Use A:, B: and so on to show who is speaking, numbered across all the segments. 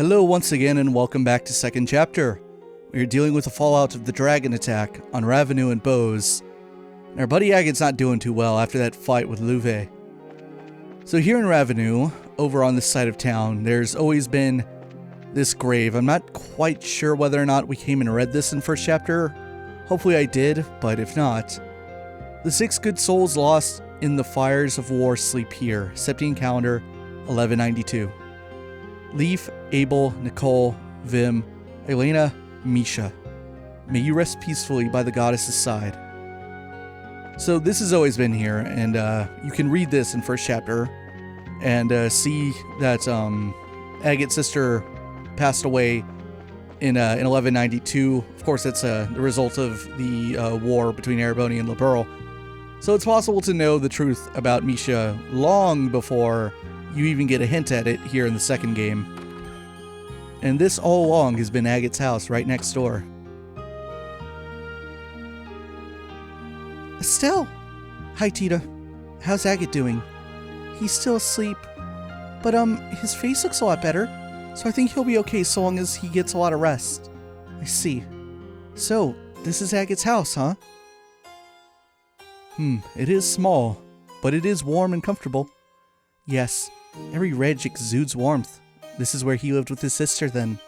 A: Hello once again and welcome back to Second Chapter. We are dealing with the fallout of the dragon attack on Ravenu and Bose. And our buddy Agate's not doing too well after that fight with Luve. So here in Ravenu, over on this side of town, there's always been this grave. I'm not quite sure whether or not we came and read this in first chapter. Hopefully I did, but if not, the 6 good souls lost in the fires of war sleep here. Septine calendar, 1192. Leaf, Abel, Nicole, Vim, Elena, Misha. May you rest peacefully by the goddess's side. So this has always been here, and you can read this in first chapter and see that Agate's sister passed away in 1192. Of course, that's the result of the war between Ereboni and Liberl. So it's possible to know the truth about Misha long before you even get a hint at it here in the second game. And this all along has been Agate's house right next door. Estelle! Hi, Tita. How's Agate doing? He's still asleep, but his face looks a lot better, so I think he'll be okay so long as he gets a lot of rest. I see. So, this is Agate's house, huh? It is small, but it is warm and comfortable. Yes, every ridge exudes warmth. This is where he lived with his sister then.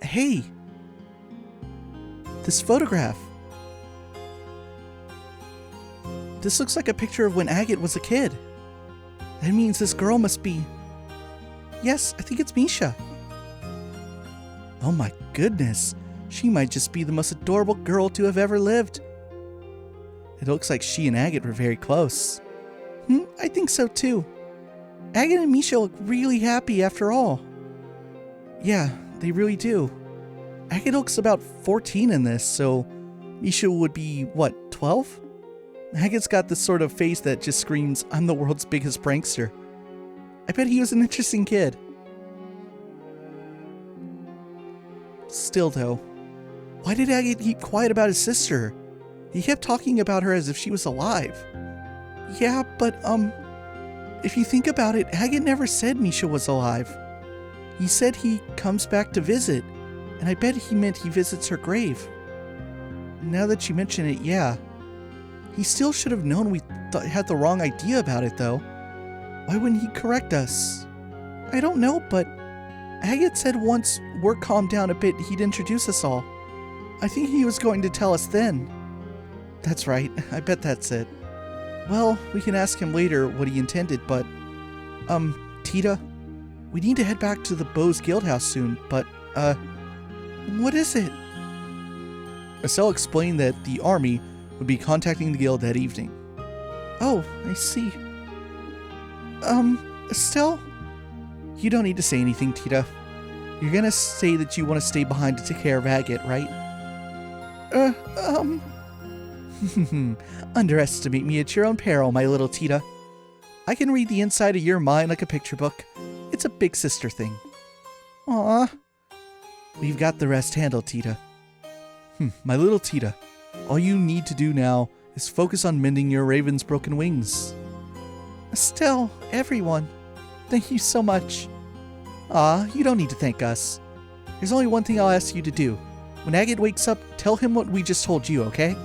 A: Hey! This photograph. This looks like a picture of when Agate was a kid. That means this girl must be... Yes, I think it's Misha. Oh my goodness. She might just be the most adorable girl to have ever lived. It looks like she and Agate were very close. I think so too. Agate and Misha look really happy after all. Yeah, they really do. Agate looks about 14 in this, so Misha would be, what, 12? Agate's got this sort of face that just screams, I'm the world's biggest prankster. I bet he was an interesting kid. Still though, why did Agate keep quiet about his sister? He kept talking about her as if she was alive. Yeah, but, if you think about it, Agate never said Misha was alive. He said he comes back to visit, and I bet he meant he visits her grave. Now that you mention it, yeah. He still should have known we had the wrong idea about it, though. Why wouldn't he correct us? I don't know, but Agate said once we're calmed down a bit, he'd introduce us all. I think he was going to tell us then. That's right, I bet that's it. Well, we can ask him later what he intended, but... Tita? We need to head back to the Bose Guildhouse soon, but, what is it? Arcel explained that the army would be contacting the guild that evening. Oh, I see. Estelle? You don't need to say anything, Tita. You're gonna say that you want to stay behind to take care of Agate, right? Underestimate me at your own peril, my little Tita. I can read the inside of your mind like a picture book. It's a big sister thing. Aww. We've got the rest handled, Tita. My little Tita, all you need to do now is focus on mending your raven's broken wings. Estelle, everyone, thank you so much. You don't need to thank us. There's only one thing I'll ask you to do. When Agate wakes up, tell him what we just told you, okay?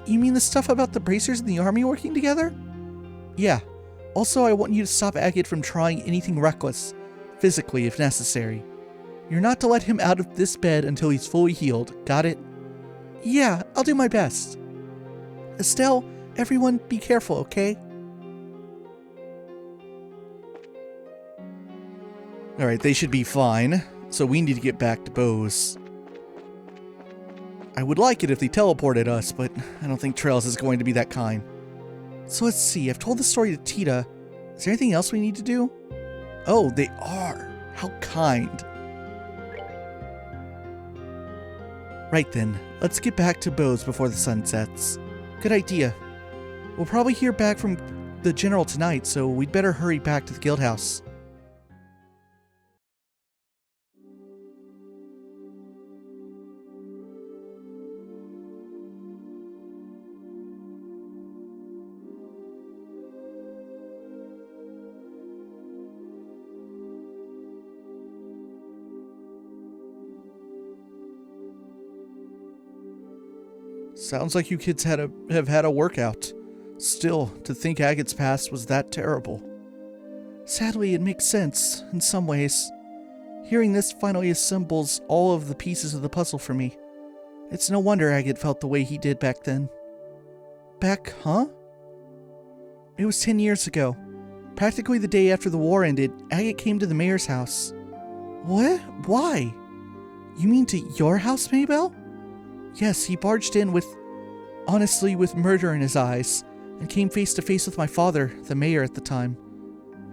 A: You mean the stuff about the bracers and the army working together? Yeah. Also, I want you to stop Agate from trying anything reckless, physically if necessary. You're not to let him out of this bed until he's fully healed, got it? Yeah, I'll do my best. Estelle, everyone be careful, okay? Alright, they should be fine, so we need to get back to Bose. I would like it if they teleported us, but I don't think Trails is going to be that kind. So let's see, I've told the story to Tita. Is there anything else we need to do? Oh, they are. How kind. Right then, let's get back to Bose before the sun sets. Good idea. We'll probably hear back from the general tonight, so we'd better hurry back to the guildhouse. Sounds like you kids have had a workout. Still, to think Agate's past was that terrible.
B: Sadly, it makes sense, in some ways. Hearing this finally assembles all of the pieces of the puzzle for me. It's no wonder Agate felt the way he did back then.
A: Back, huh?
B: It was 10 years ago. Practically the day after the war ended, Agate came to the mayor's house.
A: What? Why?
B: You mean to your house, Maybell? Yes, he barged in with murder in his eyes, and came face to face with my father, the mayor at the time.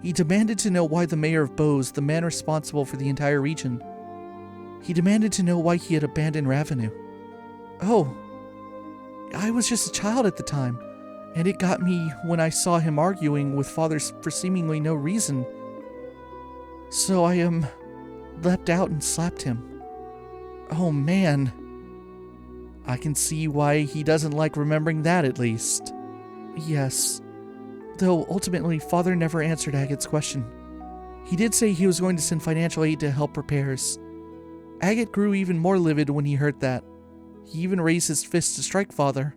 B: He demanded to know why the mayor of Bose, the man responsible for the entire region, he demanded to know why he had abandoned Ravenou.
A: Oh,
B: I was just a child at the time, and it got me when I saw him arguing with father for seemingly no reason. So I leapt out and slapped him.
A: Oh man. I can see why he doesn't like remembering that, at least.
B: Yes. Though ultimately, father never answered Agate's question. He did say he was going to send financial aid to help repairs. Agate grew even more livid when he heard that. He even raised his fist to strike father.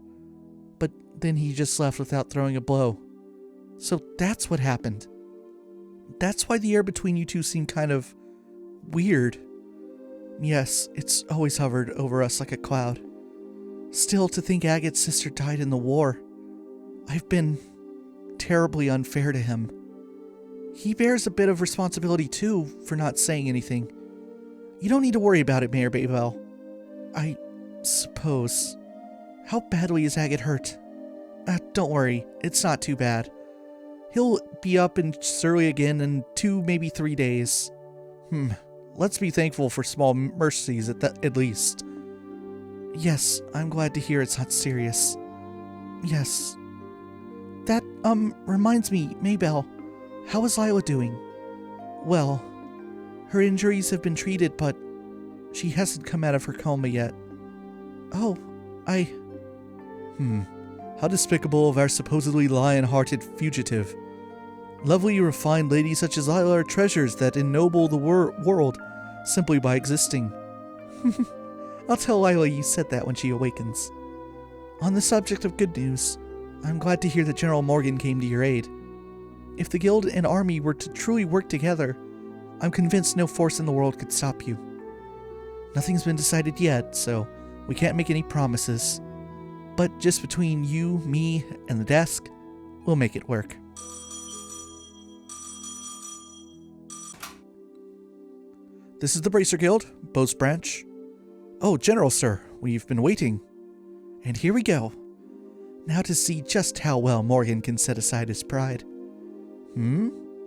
B: But then he just left without throwing a blow. So that's what happened. That's why the air between you two seemed kind of weird. Yes, it's always hovered over us like a cloud. Still, to think Agate's sister died in the war. I've been terribly unfair to him. He bears a bit of responsibility too for not saying anything. You don't need to worry about it, Mayor Maybell. I suppose. How badly is Agate hurt? Don't worry, it's not too bad. He'll be up and surly again in 2, maybe 3 days.
A: Let's be thankful for small mercies at least.
B: Yes, I'm glad to hear it's not serious. Yes. That, reminds me, Maybell, how is Lila doing? Well, her injuries have been treated, but she hasn't come out of her coma yet. Oh,
A: How despicable of our supposedly lion-hearted fugitive. Lovely, refined ladies such as Lila are treasures that ennoble the world simply by existing.
B: I'll tell Lila you said that when she awakens. On the subject of good news, I'm glad to hear that General Morgan came to your aid. If the guild and army were to truly work together, I'm convinced no force in the world could stop you. Nothing's been decided yet, so we can't make any promises. But just between you, me, and the desk, we'll make it work.
A: This is the Bracer Guild, Bose Branch. Oh, General, sir, we've been waiting.
B: And here we go. Now to see just how well Morgan can set aside his pride.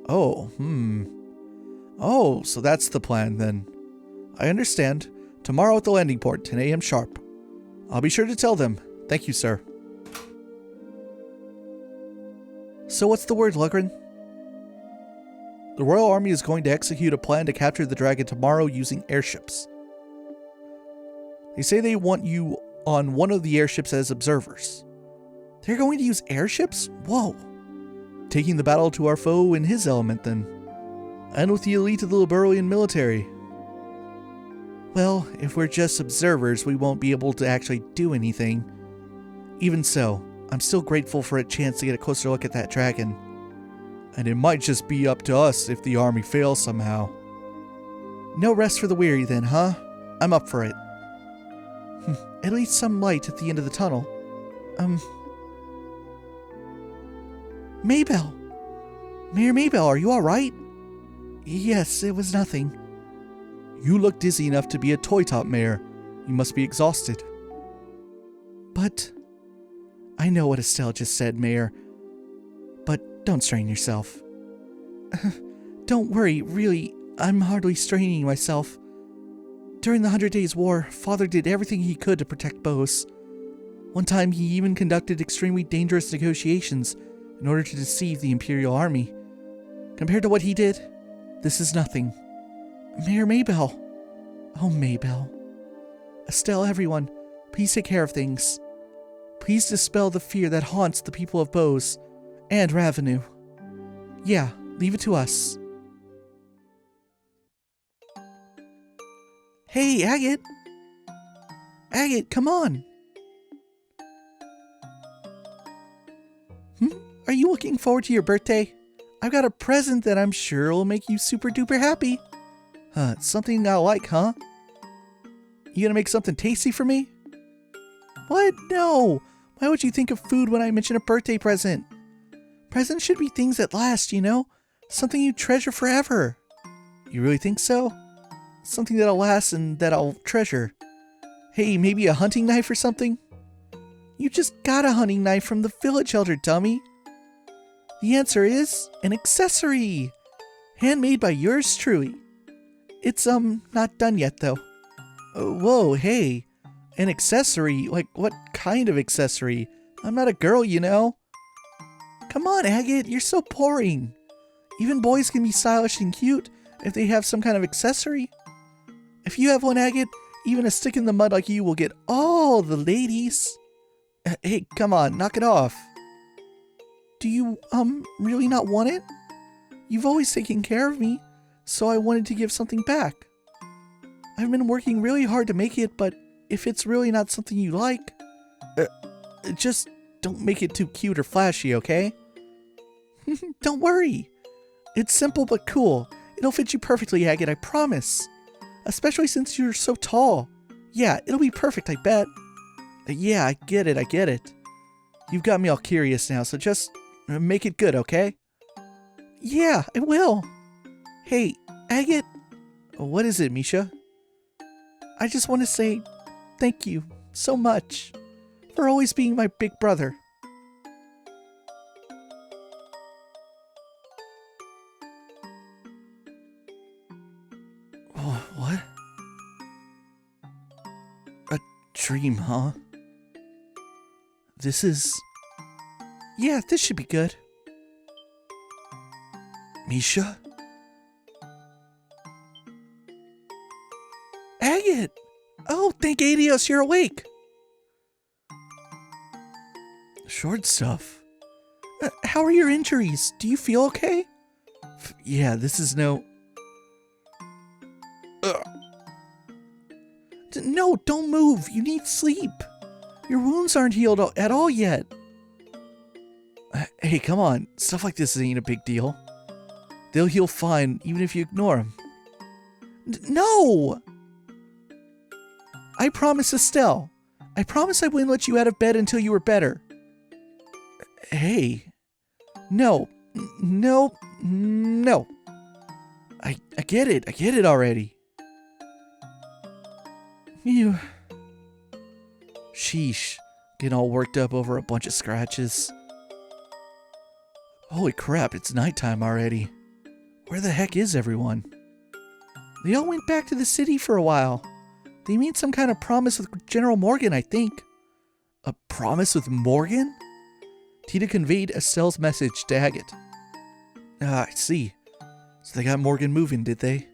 A: Oh, so that's the plan then. I understand. Tomorrow at the landing port, 10 a.m. sharp. I'll be sure to tell them. Thank you, sir.
B: So what's the word, Lugren?
A: The Royal Army is going to execute a plan to capture the dragon tomorrow using airships. They say they want you on one of the airships as observers.
B: They're going to use airships? Whoa.
A: Taking the battle to our foe in his element, then. And with the elite of the Liberalian military.
B: Well, if we're just observers, we won't be able to actually do anything. Even so, I'm still grateful for a chance to get a closer look at that dragon.
A: And it might just be up to us if the army fails somehow.
B: No rest for the weary then, huh? I'm up for it. At least some light at the end of the tunnel. Maybell! Mayor Maybell, are you alright? Yes, it was nothing.
A: You look dizzy enough to be a toy top mayor. You must be exhausted.
B: But I know what Estelle just said, Mayor. But don't strain yourself. Don't worry, really, I'm hardly straining myself. During the 100 Days War, Father did everything he could to protect Bose. One time he even conducted extremely dangerous negotiations in order to deceive the Imperial Army. Compared to what he did, this is nothing. Mayor Maybell. Oh, Maybell. Estelle, everyone, please take care of things. Please dispel the fear that haunts the people of Bose and Ravenou. Yeah, leave it to us. Hey, Agate! Agate, come on! are you looking forward to your birthday? I've got a present that I'm sure will make you super duper happy. Something I like, huh? You gonna make something tasty for me? What? No! Why would you think of food when I mention a birthday present? Presents should be things that last, you know? Something you treasure forever. You really think so? Something that'll last and that I'll treasure. Hey, maybe a hunting knife or something? You just got a hunting knife from the village elder, dummy. The answer is an accessory. Handmade by yours truly. It's, not done yet, though. Whoa, hey. An accessory? Like, what kind of accessory? I'm not a girl, you know. Come on, Agate, you're so boring. Even boys can be stylish and cute if they have some kind of accessory. If you have one, Agate, even a stick in the mud like you will get all the ladies. Hey, come on, knock it off. Do you, really not want it? You've always taken care of me, so I wanted to give something back. I've been working really hard to make it, but if it's really not something you like, just don't make it too cute or flashy, okay? Don't worry. It's simple but cool. It'll fit you perfectly, Agate, I promise. Especially since you're so tall. Yeah, it'll be perfect, I bet. Yeah, I get it. You've got me all curious now, so just make it good, okay? Yeah, I will. Hey, Agate. What is it, Misha? I just want to say thank you so much for always being my big brother. Oh, what? A dream, huh? Yeah, this should be good. Misha? Agate! Oh, thank Adios, you're awake! Short stuff. How are your injuries? Do you feel okay? Yeah, this is no... No, don't move. You need sleep. Your wounds aren't healed at all yet. Hey, come on. Stuff like this ain't a big deal. They'll heal fine, even if you ignore them. No! I promise Estelle. I promise I wouldn't let you out of bed until you were better. Hey. No. No. No. I get it. I get it already. You... Sheesh. Getting all worked up over a bunch of scratches. Holy crap, it's nighttime already. Where the heck is everyone? They all went back to the city for a while. They made some kind of promise with General Morgan, I think. A promise with Morgan? Tita conveyed Estelle's message to Agate. Ah, I see. So they got Morgan moving, did they?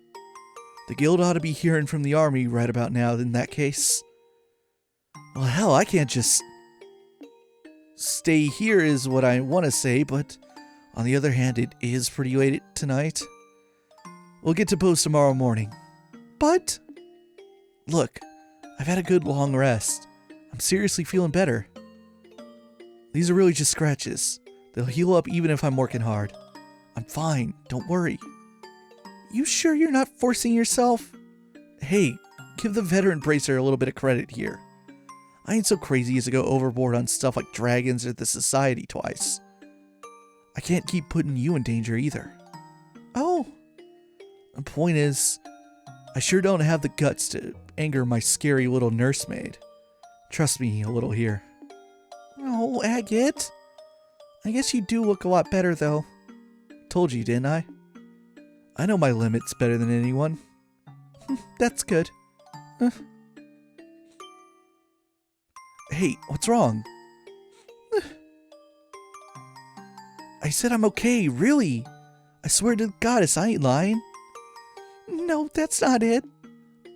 B: The guild ought to be hearing from the army right about now in that case. Well, hell, I can't just stay here is what I want to say, but on the other hand, it is pretty late tonight. We'll get to post tomorrow morning. But, look, I've had a good long rest. I'm seriously feeling better. These are really just scratches. They'll heal up even if I'm working hard. I'm fine, don't worry. You sure you're not forcing yourself? Hey, give the veteran bracer a little bit of credit here. I ain't so crazy as to go overboard on stuff like dragons or the society twice. I can't keep putting you in danger either. Oh. The point is, I sure don't have the guts to anger my scary little nursemaid. Trust me a little here. Oh, Agate. I guess you do look a lot better, though. Told you, didn't I? I know my limits better than anyone. That's good. Hey, what's wrong? I said I'm okay, really. I swear to Goddess, I ain't lying. No, that's not it.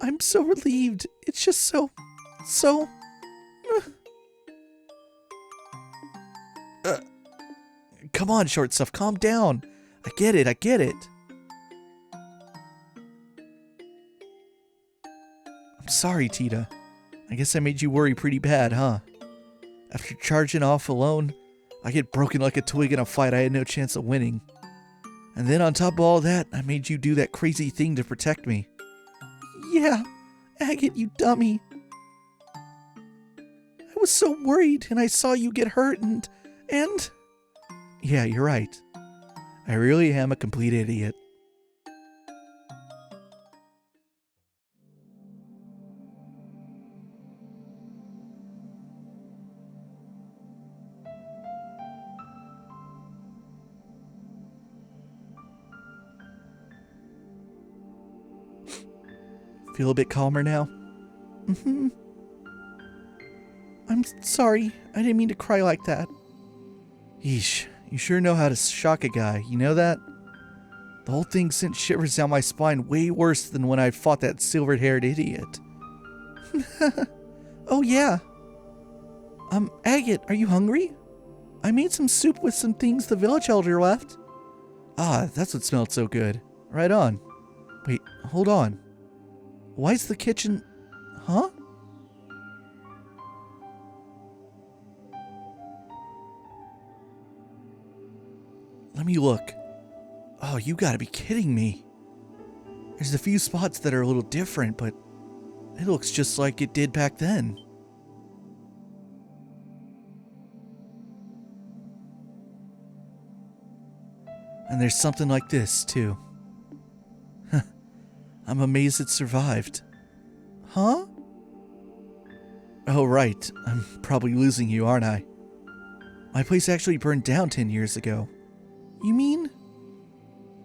B: I'm so relieved. It's just so... Come on, short stuff, calm down. I get it. I'm sorry, Tita. I guess I made you worry pretty bad, huh? After charging off alone,
A: I get broken like a twig in a fight I had no chance of winning. And then on top of all that, I made you do that crazy thing to protect me.
B: Yeah, Agate, you dummy. I was so worried and I saw you get hurt and...
A: Yeah, you're right. I really am a complete idiot. Feel a bit calmer now?
B: Mm-hmm. I'm sorry. I didn't mean to cry like that.
A: Yeesh, you sure know how to shock a guy, you know that? The whole thing sent shivers down my spine way worse than when I fought that silver-haired idiot.
B: Oh yeah. Agate, are you hungry? I made some soup with some things the village elder left.
A: Ah, that's what smelled so good. Right on. Wait, hold on. Why's the kitchen... Huh? Let me look. Oh, you gotta be kidding me. There's a few spots that are a little different, but it looks just like it did back then. And there's something like this, too. I'm amazed it survived.
B: Huh?
A: Oh, right. I'm probably losing you, aren't I? My place actually burned down 10 years ago.
B: You mean?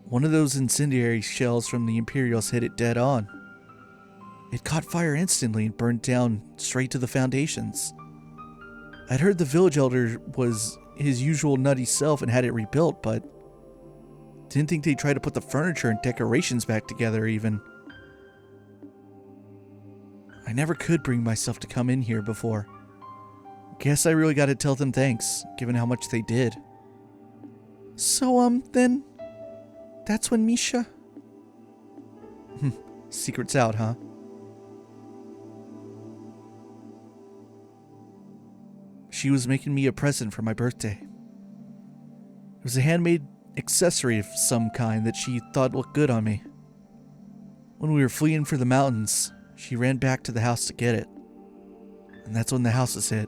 A: One of those incendiary shells from the Imperials hit it dead on. It caught fire instantly and burned down straight to the foundations. I'd heard the village elder was his usual nutty self and had it rebuilt, but didn't think they'd try to put the furniture and decorations back together even. I never could bring myself to come in here before. Guess I really gotta tell them thanks, given how much they did.
B: So, then... That's when Misha...
A: Secret's out, huh? She was making me a present for my birthday. It was a handmade accessory of some kind that she thought looked good on me. When we were fleeing for the mountains, she ran back to the house to get it. And that's when the house was hit.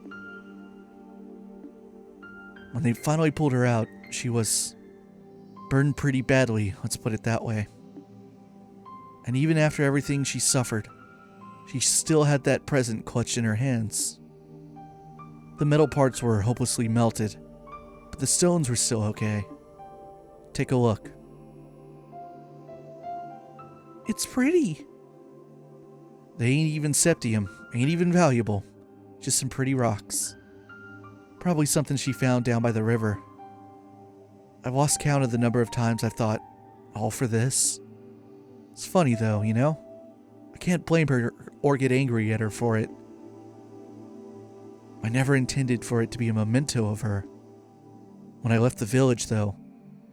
A: When they finally pulled her out, she was burned pretty badly, let's put it that way. And even after everything she suffered, she still had that present clutched in her hands. The metal parts were hopelessly melted, but the stones were still okay. Take a look.
B: It's pretty.
A: They ain't even septium, ain't even valuable. Just some pretty rocks. Probably something she found down by the river. I've lost count of the number of times I've thought, all for this? It's funny though, you know? I can't blame her or get angry at her for it. I never intended for it to be a memento of her. When I left the village though,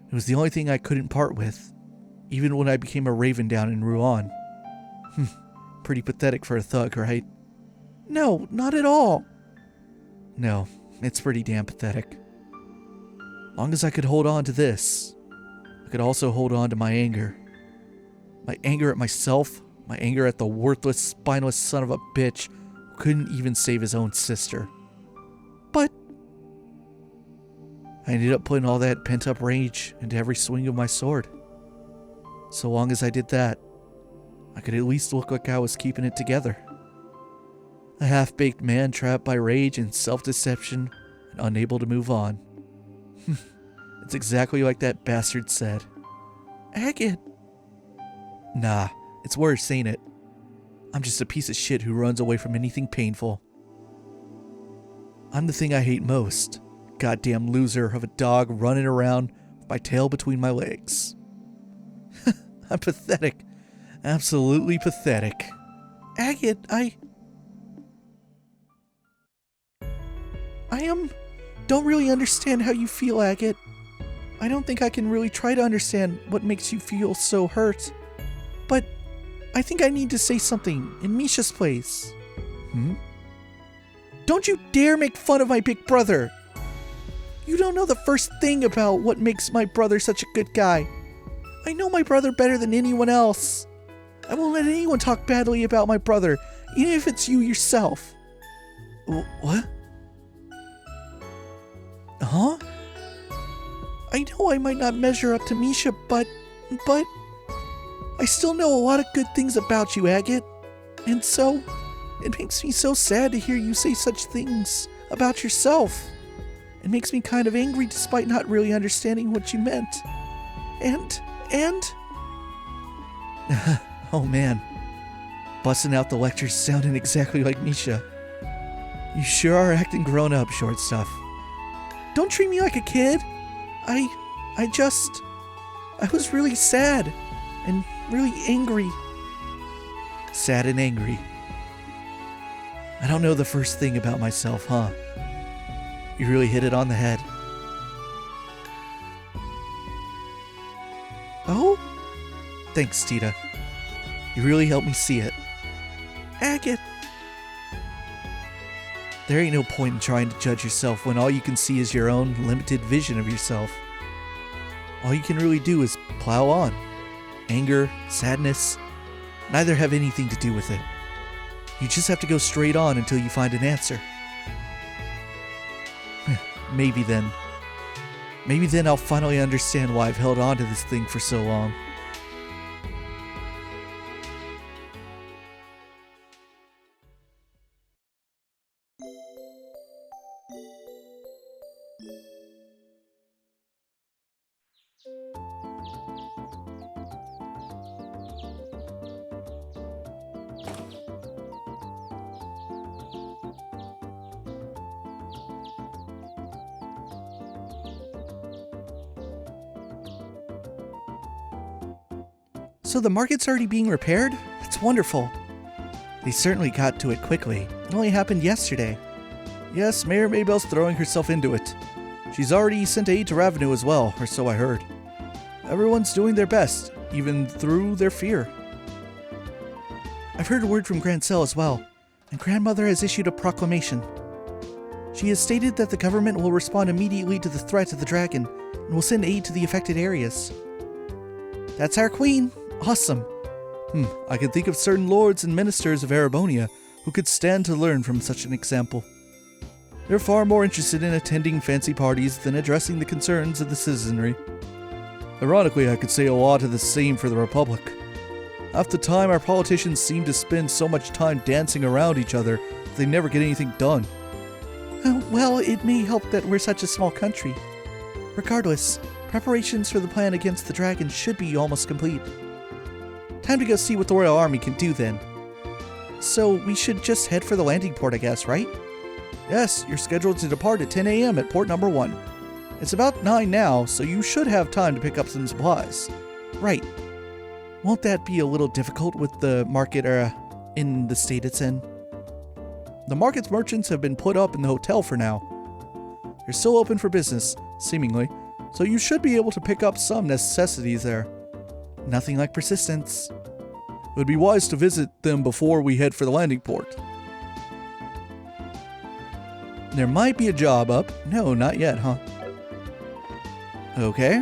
A: it was the only thing I couldn't part with, even when I became a raven down in Rouen. Pretty pathetic for a thug, right?
B: No, not at all.
A: No, it's pretty damn pathetic. Long as I could hold on to this, I could also hold on to my anger. My anger at myself, my anger at the worthless, spineless son of a bitch who couldn't even save his own sister.
B: But
A: I ended up putting all that pent-up rage into every swing of my sword. So long as I did that, I could at least look like I was keeping it together. A half-baked man trapped by rage and self-deception and unable to move on. It's exactly like that bastard said.
B: Agate.
A: Nah, it's worse, ain't it? I'm just a piece of shit who runs away from anything painful. I'm the thing I hate most. Goddamn loser of a dog running around with my tail between my legs. I'm pathetic. Absolutely pathetic.
B: Agate, I don't really understand how you feel, Agate. I don't think I can really try to understand what makes you feel so hurt. But I think I need to say something in Misha's place.
A: Hmm?
B: Don't you dare make fun of my big brother! You don't know the first thing about what makes my brother such a good guy. I know my brother better than anyone else. I won't let anyone talk badly about my brother, even if it's you yourself. What? Huh? I know I might not measure up to Misha, but I still know a lot of good things about you, Agate. And so, it makes me so sad to hear you say such things about yourself. It makes me kind of angry despite not really understanding what you meant. And... Oh man. Busting out the lectures sounding exactly like Misha. You sure are acting grown up, short stuff. Don't treat me like a kid. I was really sad and really angry. Sad and angry. I don't know the first thing about myself, huh? You really hit it on the head. Oh? Thanks, Tita. You really helped me see it. Agate. There ain't no point in trying to judge yourself when all you can see is your own limited vision of yourself. All you can really do is plow on. Anger, sadness, neither have anything to do with it. You just have to go straight on until you find an answer. Maybe then I'll finally understand why I've held on to this thing for so long. So the market's already being repaired? That's wonderful. They certainly got to it quickly. It only happened yesterday. Yes, Mayor Maybell's throwing herself into it. She's already sent aid to Ravenou as well, or so I heard. Everyone's doing their best, even through their fear. I've heard a word from Grancel as well, and Grandmother has issued a proclamation. She has stated that the government will respond immediately to the threat of the dragon, and will send aid to the affected areas. That's our queen! Awesome! I can think of certain lords and ministers of Arabonia who could stand to learn from such an example. They're far more interested in attending fancy parties than addressing the concerns of the citizenry. Ironically, I could say a lot of the same for the Republic. Half the time, our politicians seem to spend so much time dancing around each other that they never get anything done. Well, it may help that we're such a small country. Regardless, preparations for the plan against the dragon should be almost complete. Time to go see what the Royal Army can do then. So we should just head for the landing port, I guess, right? Yes, you're scheduled to depart at 10 a.m. at port number 1. It's about 9 now, so you should have time to pick up some supplies. Right. Won't that be a little difficult with the market in the state it's in? The market's merchants have been put up in the hotel for now. They're still open for business, seemingly, so you should be able to pick up some necessities there. Nothing like persistence. It would be wise to visit them before we head for the landing port. There might be a job up. No, not yet, huh? Okay.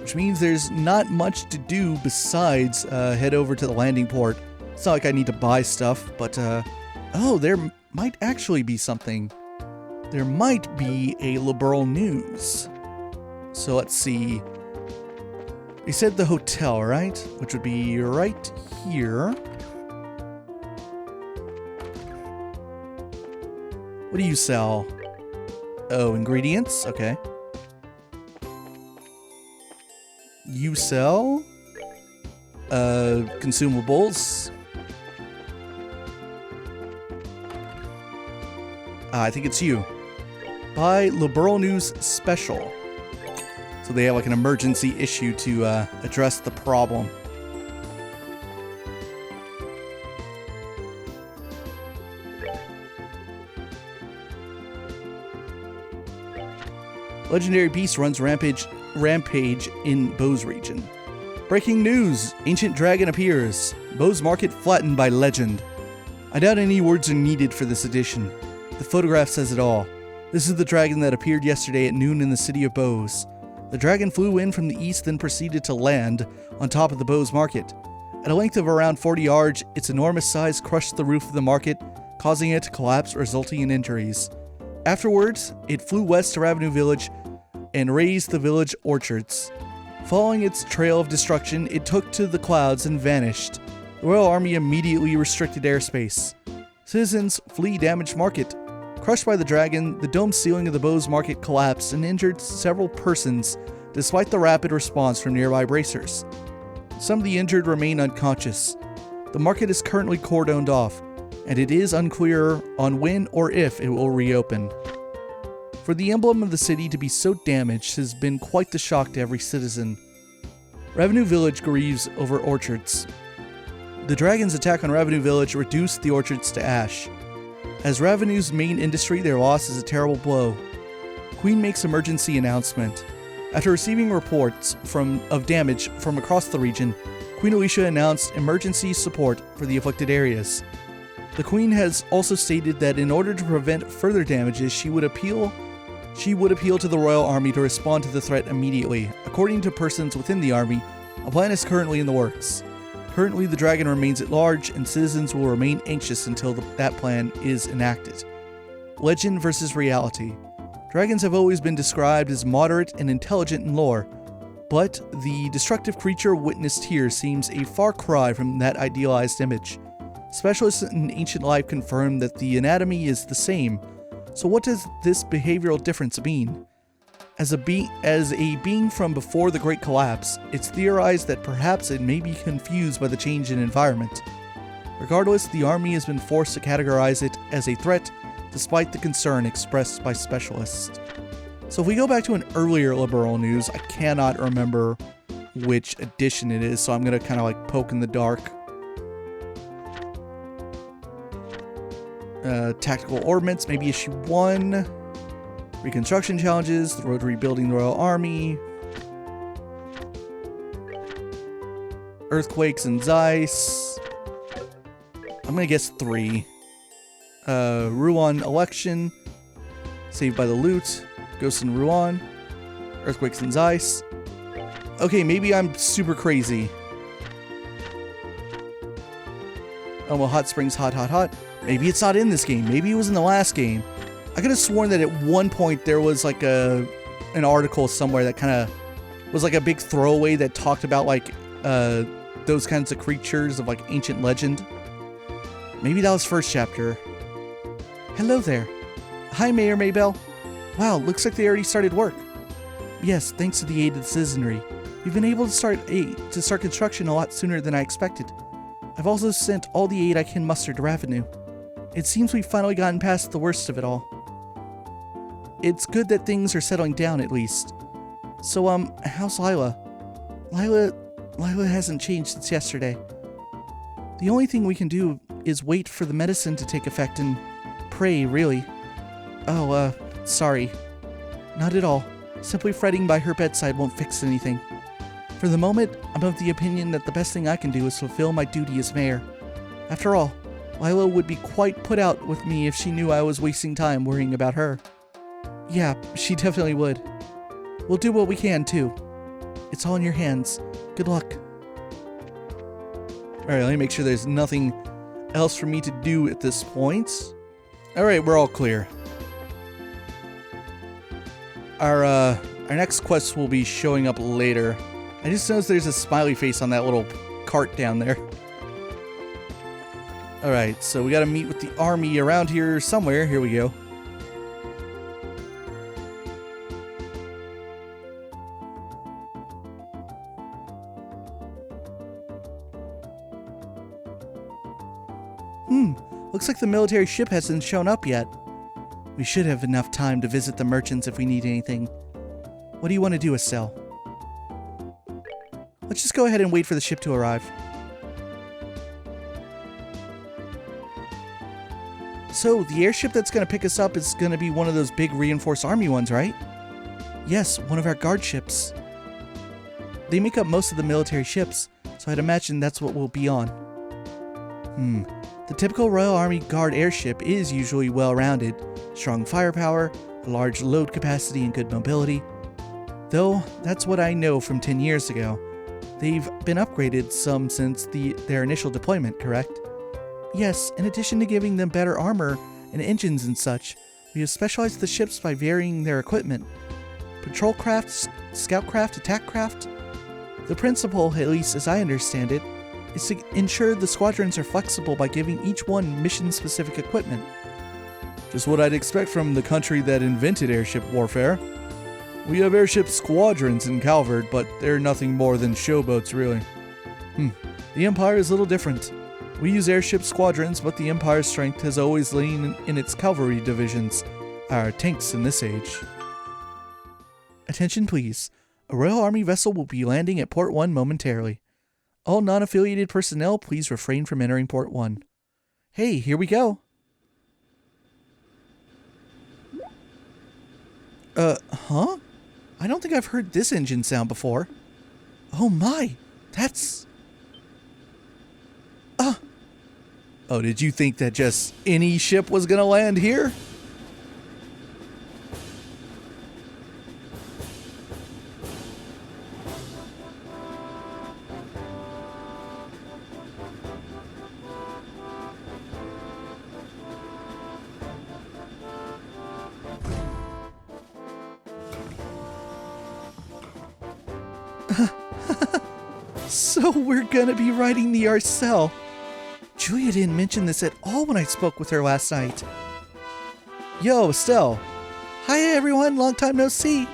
B: Which means there's not much to do besides head over to the landing port. It's not like I need to buy stuff, but oh, there might actually be something. There might be a liberal news. So let's see. They said the hotel, right? Which would be right here. What do you sell? Oh, ingredients? Okay. You sell? Consumables? I think it's you. Buy Liberal News Special. So they have like an emergency issue to address the problem. Legendary Beast runs rampage in Bose region. Breaking news! Ancient dragon appears. Bose market flattened by legend. I doubt any words are needed for this edition. The photograph says it all.
A: This is the dragon that appeared yesterday at noon in the city of Bose. The dragon flew in from the east, then proceeded to land on top of the Bose market. At a length of around 40 yards, its enormous size crushed the roof of the market, causing it to collapse, resulting in injuries. Afterwards, it flew west to Ravenue Village and razed the village orchards. Following its trail of destruction, it took to the clouds and vanished. The Royal Army immediately restricted airspace. Citizens flee damaged market. Crushed by the dragon, the dome ceiling of the Bose market collapsed and injured several persons, despite the rapid response from nearby bracers. Some of the injured remain unconscious. The market is currently cordoned off, and it is unclear on when or if it will reopen. For the emblem of the city to be so damaged has been quite the shock to every citizen. Ravenue Village grieves over orchards. The dragon's attack on Ravenue Village reduced the orchards to ash. As Ravenue's main industry, their loss is a terrible blow. Queen makes emergency announcement. After receiving reports of damage from across the region, Queen Alicia announced emergency support for the afflicted areas. The Queen has also stated that in order to prevent further damages, she would appeal to the Royal Army to respond to the threat immediately. According to persons within the army, a plan is currently in the works. Currently, the dragon remains at large, and citizens will remain anxious until that plan is enacted. Legend versus reality. Dragons have always been described as moderate and intelligent in lore, but the destructive creature witnessed here seems a far cry from that idealized image. Specialists in ancient life confirm that the anatomy is the same. So what does this behavioral difference mean? As a being from before the Great Collapse, it's theorized that perhaps it may be confused by the change in environment. Regardless, the army has been forced to categorize it as a threat, despite the concern expressed by specialists. So if we go back to an earlier liberal news, I cannot remember which edition it is, so I'm going to kind of like poke in the dark. Tactical Ordnance, maybe issue 1. Reconstruction challenges, the road rebuilding the Royal Army. Earthquakes and Zeiss. I'm gonna guess 3. Rouen election. Saved by the loot. Ghost in Rouen. Earthquakes and Zeiss. Okay, maybe I'm super crazy. Oh, well, Hot Springs, hot, hot, hot. Maybe it's not in this game. Maybe it was in the last game. I could have sworn that at one point there was like an article somewhere that kind of was like a big throwaway that talked about like those kinds of creatures of like ancient legend. Maybe that was first chapter. Hello there. Hi, Mayor Maybell. Wow, looks like they already started work. Yes, thanks to the aid of the citizenry. We've been able to start construction a lot sooner than I expected. I've also sent all the aid I can muster to Ravenue. It seems we've finally gotten past the worst of it all. It's good that things are settling down at least. So, how's Lila? Lila hasn't changed since yesterday. The only thing we can do is wait for the medicine to take effect and pray, really. Oh, sorry. Not at all. Simply fretting by her bedside won't fix anything. For the moment, I'm of the opinion that the best thing I can do is fulfill my duty as mayor. After all, Lila would be quite put out with me if she knew I was wasting time worrying about her. Yeah, she definitely would. We'll do what we can, too. It's all in your hands. Good luck. Alright, let me make sure there's nothing else for me to do at this point. Alright, we're all clear. Our next quest will be showing up later. I just noticed there's a smiley face on that little cart down there. Alright, so we gotta meet with the army around here somewhere. Here we go. Looks like the military ship hasn't shown up yet. We should have enough time to visit the merchants if we need anything. What do you want to do, Arcel? Let's just go ahead and wait for the ship to arrive. So, the airship that's going to pick us up is going to be one of those big reinforced army ones, right? Yes, one of our guard ships. They make up most of the military ships, so I'd imagine that's what we'll be on. The typical Royal Army Guard airship is usually well-rounded, strong firepower,
B: a large load capacity and good mobility. Though, that's what I know from 10 years ago. They've been upgraded some since their initial deployment, correct? Yes, in addition to giving them better armor and engines and such, we have specialized the ships by varying their equipment. Patrol craft, scout craft, attack craft. The principle, at least as I understand it, is to ensure the squadrons are flexible by giving each one mission-specific equipment.
A: Just what I'd expect from the country that invented airship warfare. We have airship squadrons in Calvert, but they're nothing more than showboats, really. The Empire is a little different. We use airship squadrons, but the Empire's strength has always lain in its cavalry divisions, our tanks in this age.
B: Attention please. A Royal Army vessel will be landing at Port 1 momentarily. All non-affiliated personnel, please refrain from entering Port 1. Hey, here we go. Huh? I don't think I've heard this engine sound before. Oh my, that's...
A: Oh, did you think that just any ship was gonna land here?
B: So we're gonna be riding the Arcel. Julia didn't mention this at all when I spoke with her last night.
A: Yo, Estelle.
B: Hi everyone, long time no see.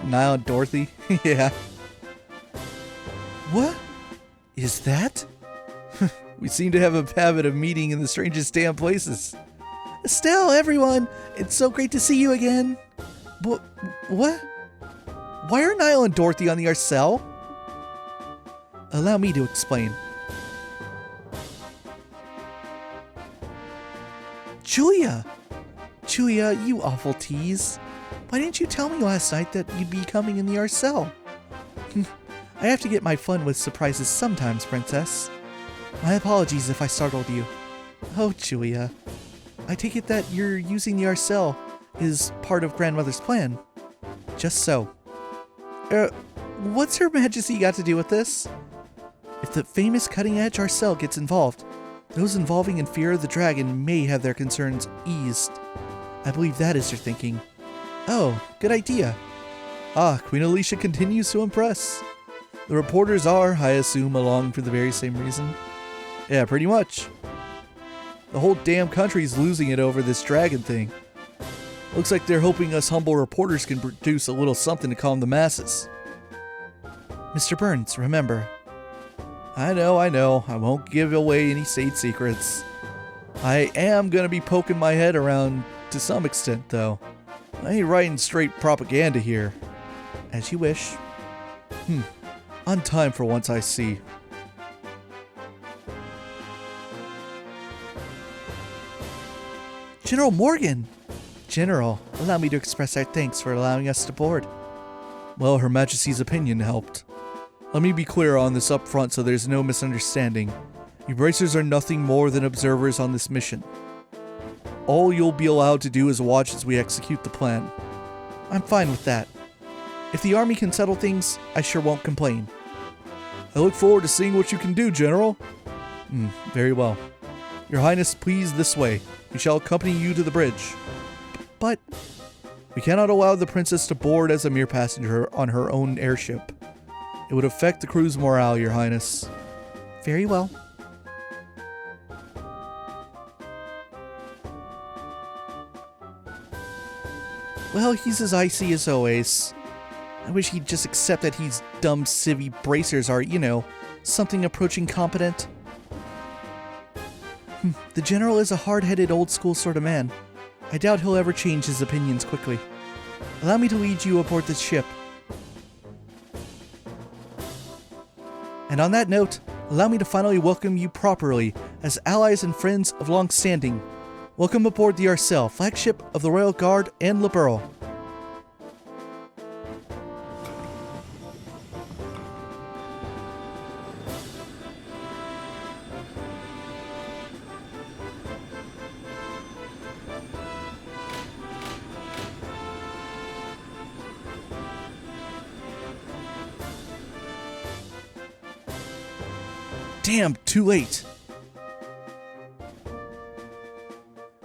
A: Nihon and Dorothy. Yeah.
B: What is that?
A: We seem to have a habit of meeting in the strangest damn places.
B: Estelle, everyone, it's so great to see you again. What? Why are Niall and Dorothy on the Arcel? Allow me to explain. Julia, you awful tease. Why didn't you tell me last night that you'd be coming in the Arcel? I have to get my fun with surprises sometimes, Princess. My apologies if I startled you. Oh, Julia. I take it that you're using the Arcel is part of Grandmother's plan. Just so. What's Her Majesty got to do with this? If the famous cutting-edge Arcel gets involved, those involving in Fear of the Dragon may have their concerns eased. I believe that is your thinking. Oh, good idea.
A: Ah, Queen Alicia continues to impress. The reporters are, I assume, along for the very same reason. Yeah, pretty much. The whole damn country's losing it over this dragon thing. Looks like they're hoping us humble reporters can produce a little something to calm the masses.
B: Mr. Burns, remember.
A: I know. I won't give away any state secrets. I am gonna be poking my head around to some extent, though. I ain't writing straight propaganda here.
B: As you wish.
A: On time for once, I see.
B: General Morgan! General, allow me to express our thanks for allowing us to board.
A: Well, Her Majesty's opinion helped. Let me be clear on this up front so there's no misunderstanding. You bracers are nothing more than observers on this mission. All you'll be allowed to do is watch as we execute the plan.
B: I'm fine with that. If the army can settle things, I sure won't complain.
A: I look forward to seeing what you can do, General. Very well. Your Highness, please this way. We shall accompany you to the bridge.
B: But
A: we cannot allow the princess to board as a mere passenger on her own airship. It would affect the crew's morale, Your Highness.
B: Very well. Well, he's as icy as always. I wish he'd just accept that he's dumb civvy bracers are, something approaching competent. The General is a hard-headed old-school sort of man. I doubt he'll ever change his opinions quickly. Allow me to lead you aboard this ship. And on that note, allow me to finally welcome you properly as allies and friends of long standing. Welcome aboard the Arcel, flagship of the Royal Guard and Liberal.
A: Damn, too late.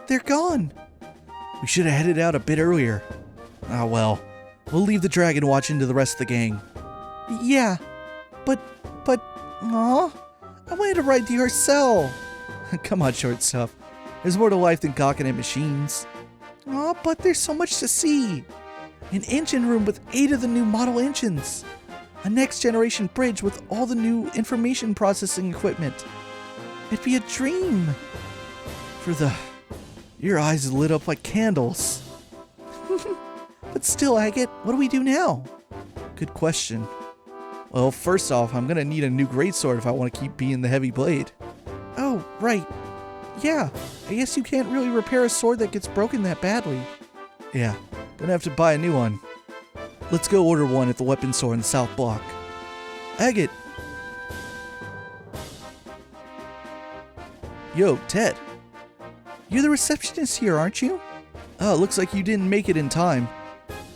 B: They're gone.
A: We should have headed out a bit earlier. Ah, well. We'll leave the dragon watch into the rest of the gang.
B: Yeah, but, aw, I wanted to ride the Arcel.
A: Come on, short stuff. There's more to life than gawking at machines.
B: Aw, but there's so much to see. An engine room with 8 of the new model engines. A next generation bridge with all the new information processing equipment. It'd be a dream.
A: Your eyes lit up like candles.
B: But still, Agate, what do we do now?
A: Good question. Well, first off, I'm gonna need a new greatsword if I want to keep being the heavy blade.
B: Oh, right. Yeah, I guess you can't really repair a sword that gets broken that badly.
A: Yeah, gonna have to buy a new one. Let's go order one at the weapon store in the South Block. Agate! Yo, Ted.
B: You're the receptionist here, aren't you?
A: Oh, looks like you didn't make it in time.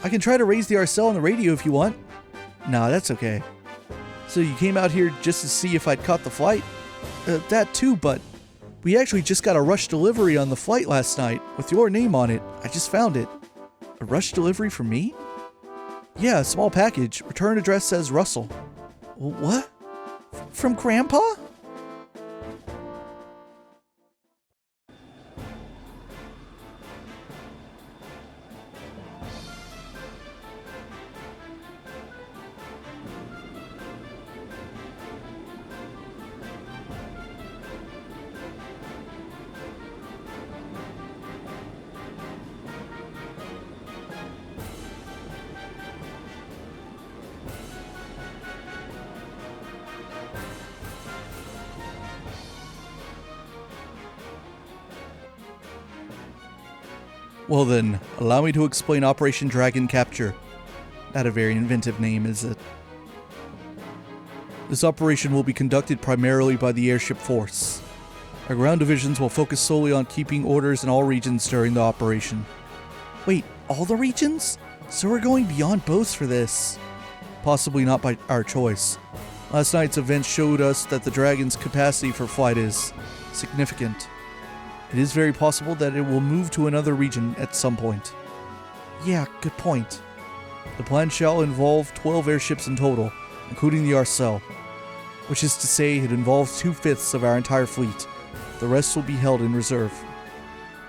A: I can try to raise the Arcel on the radio if you want. Nah, that's okay. So you came out here just to see if I'd caught the flight? That too, but we actually just got a rush delivery on the flight last night with your name on it. I just found it. A rush delivery for me? Yeah, a small package. Return address says Russell. What?
B: From Grandpa?
A: Well then, allow me to explain Operation Dragon Capture. Not a very inventive name, is it? This operation will be conducted primarily by the airship force. Our ground divisions will focus solely on keeping orders in all regions during the operation.
B: Wait, all the regions? So we're going beyond bows for this.
A: Possibly not by our choice. Last night's events showed us that the Dragon's capacity for flight is significant. It is very possible that it will move to another region at some point.
B: Yeah, good point.
A: The plan shall involve 12 airships in total, including the Arcel, which is to say it involves 2/5 of our entire fleet. The rest will be held in reserve.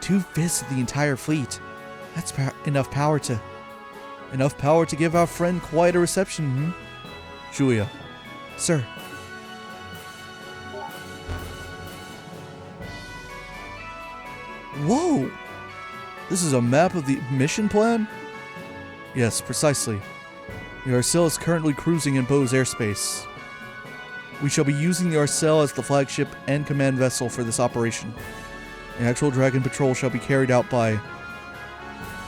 B: 2/5 of the entire fleet? That's enough power to...
A: Enough power to give our friend quite a reception, Julia.
B: Sir.
A: Whoa! This is a map of the mission plan? Yes, precisely. The Arcel is currently cruising in Bo's airspace. We shall be using the Arcel as the flagship and command vessel for this operation. The actual Dragon patrol shall be carried out by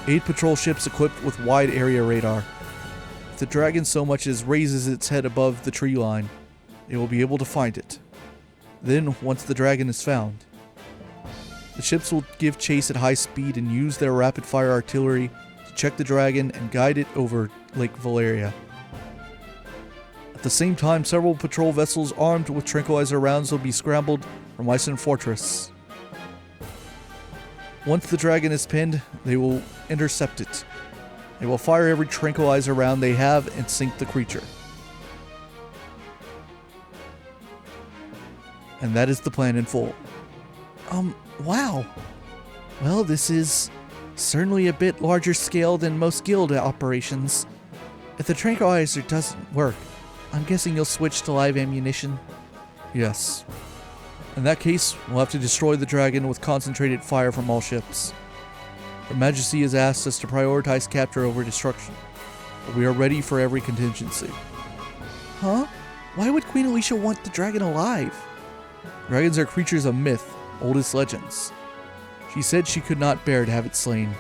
A: 8 patrol ships equipped with wide area radar. If the Dragon so much as raises its head above the tree line, it will be able to find it. Then, once the Dragon is found, the ships will give chase at high speed and use their rapid-fire artillery to check the Dragon and guide it over Lake Valeria. At the same time, several patrol vessels armed with tranquilizer rounds will be scrambled from Lyson Fortress. Once the Dragon is pinned, they will intercept it. They will fire every tranquilizer round they have and sink the creature. And that is the plan in full.
B: Wow. Well, this is certainly a bit larger scale than most guild operations. If the tranquilizer doesn't work, I'm guessing you'll switch to live ammunition.
A: Yes. In that case, we'll have to destroy the Dragon with concentrated fire from all ships. Her Majesty has asked us to prioritize capture over destruction, but we are ready for every contingency.
B: Huh? Why would Queen Alicia want the Dragon alive?
A: Dragons are creatures of myth, oldest legends. She said she could not bear to have it slain.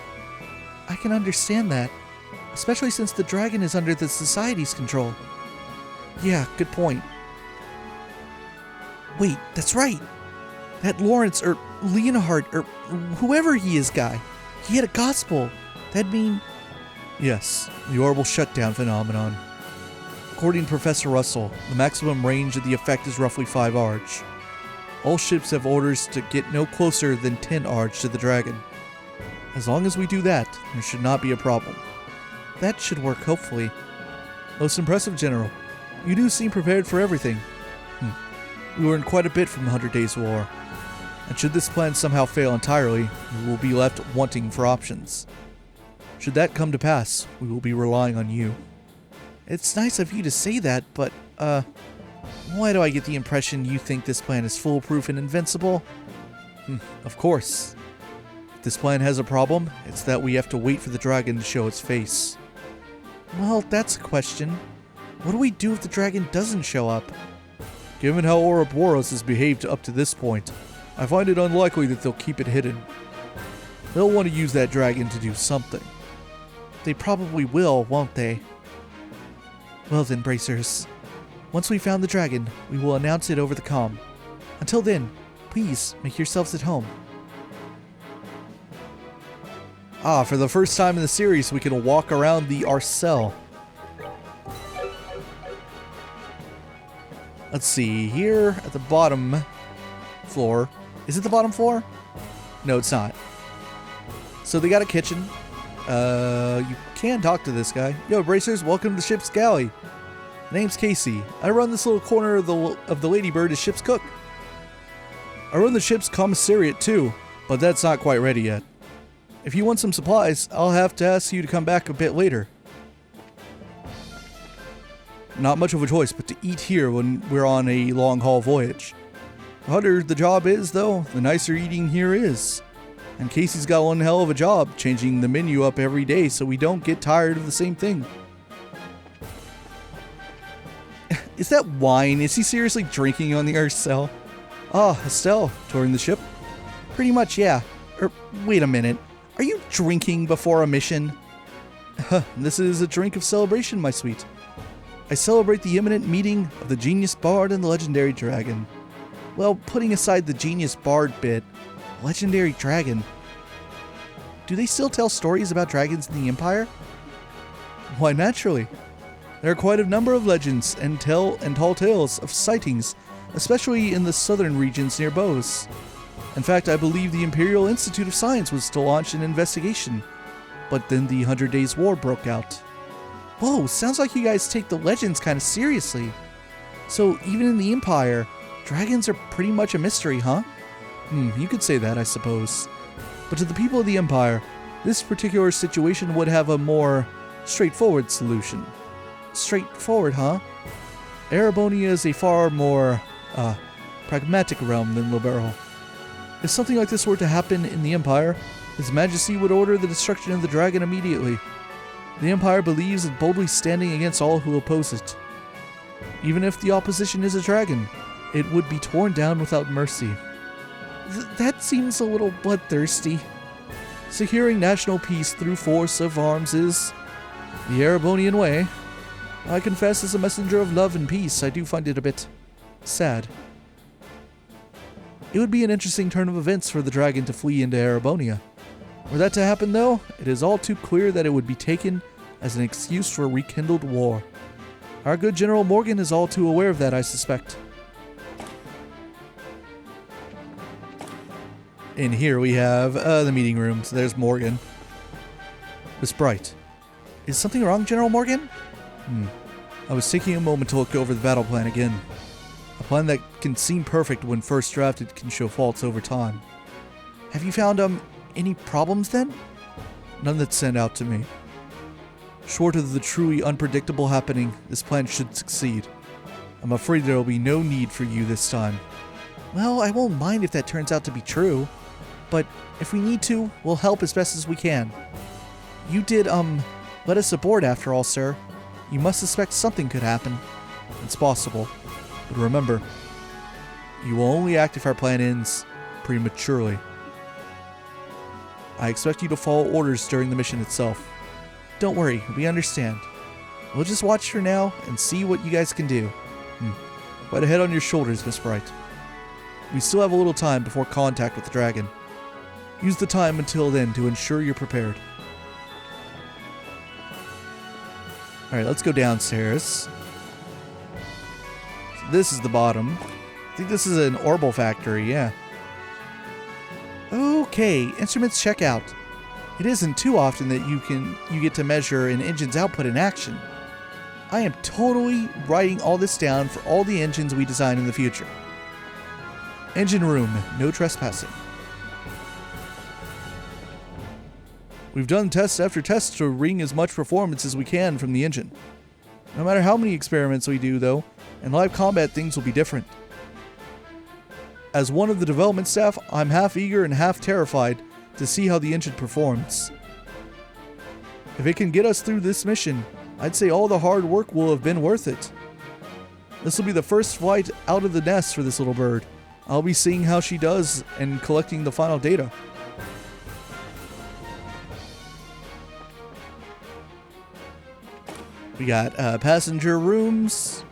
B: I can understand that, especially since the Dragon is under the Society's control. Yeah, good point. Wait, that's right. That Lawrence, or Leonhard, or whoever he is guy, he had a gospel. That'd mean...
A: Yes, the orbital shutdown phenomenon. According to Professor Russell, the maximum range of the effect is roughly 5 arch. All ships have orders to get no closer than 10 arch to the dragon. As long as we do that, there should not be a problem.
B: That should work, hopefully.
A: Most impressive, General. You do seem prepared for everything. We learned quite a bit from the 100 Days War. And should this plan somehow fail entirely, we will be left wanting for options. Should that come to pass, we will be relying on you.
B: It's nice of you to say that, but, why do I get the impression you think this plan is foolproof and invincible?
A: Of course. If this plan has a problem, it's that we have to wait for the dragon to show its face.
B: Well, that's a question. What do we do if the dragon doesn't show up?
A: Given how Ouroboros has behaved up to this point, I find it unlikely that they'll keep it hidden. They'll want to use that dragon to do something.
B: They probably will, won't they? Well then, Bracers. Once we found the dragon, we will announce it over the comm. Until then, please make yourselves at home.
A: For the first time in the series, we can walk around the Arcel. Let's see, here at the bottom floor. Is it the bottom floor? No, it's not. So they got a kitchen. You can talk to this guy. Yo, Bracers, welcome to the ship's galley. My name's Casey. I run this little corner of the Ladybird as ship's cook. I run the ship's commissariat too, but that's not quite ready yet. If you want some supplies, I'll have to ask you to come back a bit later. Not much of a choice but to eat here when we're on a long-haul voyage. The harder the job is, though, the nicer eating here is. And Casey's got one hell of a job changing the menu up every day so we don't get tired of the same thing. Is that wine? Is he seriously drinking on the Arcel? Estelle, touring the ship?
B: Pretty much, yeah.
A: Wait a minute. Are you drinking before a mission? This is a drink of celebration, my sweet. I celebrate the imminent meeting of the genius bard and the legendary dragon. Well, putting aside the genius bard bit, legendary dragon. Do they still tell stories about dragons in the Empire? Why, naturally. There are quite a number of legends and tall tales of sightings, especially in the southern regions near Bose. In fact, I believe the Imperial Institute of Science was to launch an investigation, but then the 100 Days War broke out.
B: Whoa, sounds like you guys take the legends kind of seriously. So even in the Empire, dragons are pretty much a mystery, huh?
A: You could say that, I suppose. But to the people of the Empire, this particular situation would have a more straightforward solution.
B: Straightforward, huh?
A: Erebonia is a far more, pragmatic realm than Liberal. If something like this were to happen in the Empire, His Majesty would order the destruction of the dragon immediately. The Empire believes in boldly standing against all who oppose it. Even if the opposition is a dragon, it would be torn down without mercy.
B: That seems a little bloodthirsty.
A: Securing national peace through force of arms is the Erebonian way. I confess, as a messenger of love and peace, I do find it a bit sad. It would be an interesting turn of events for the dragon to flee into Erebonia. Were that to happen, though, it is all too clear that it would be taken as an excuse for rekindled war. Our good General Morgan is all too aware of that, I suspect. In here we have the meeting room. So there's Morgan. Miss Bright.
B: Is something wrong, General Morgan?
A: I was taking a moment to look over the battle plan again. A plan that can seem perfect when first drafted can show faults over time.
B: Have you found, any problems then?
A: None that stand out to me. Short of the truly unpredictable happening, this plan should succeed. I'm afraid there will be no need for you this time.
B: Well, I won't mind if that turns out to be true. But if we need to, we'll help as best as we can. You did, let us aboard after all, sir. You must suspect something could happen.
A: It's possible. But remember, you will only act if our plan ends prematurely. I expect you to follow orders during the mission itself.
B: Don't worry, we understand. We'll just watch for now and see what you guys can do.
A: Quite a head on your shoulders, Miss Bright. We still have a little time before contact with the dragon. Use the time until then to ensure you're prepared. Alright, let's go downstairs. This is the bottom. I think this is an orbital factory, yeah.
B: Okay, instruments check out. It isn't too often that you get to measure an engine's output in action. I am totally writing all this down for all the engines we design in the future. Engine room, no trespassing.
A: We've done test after test to wring as much performance as we can from the engine. No matter how many experiments we do, though, in live combat things will be different. As one of the development staff, I'm half eager and half terrified to see how the engine performs. If it can get us through this mission, I'd say all the hard work will have been worth it. This will be the first flight out of the nest for this little bird. I'll be seeing how she does and collecting the final data. We got passenger rooms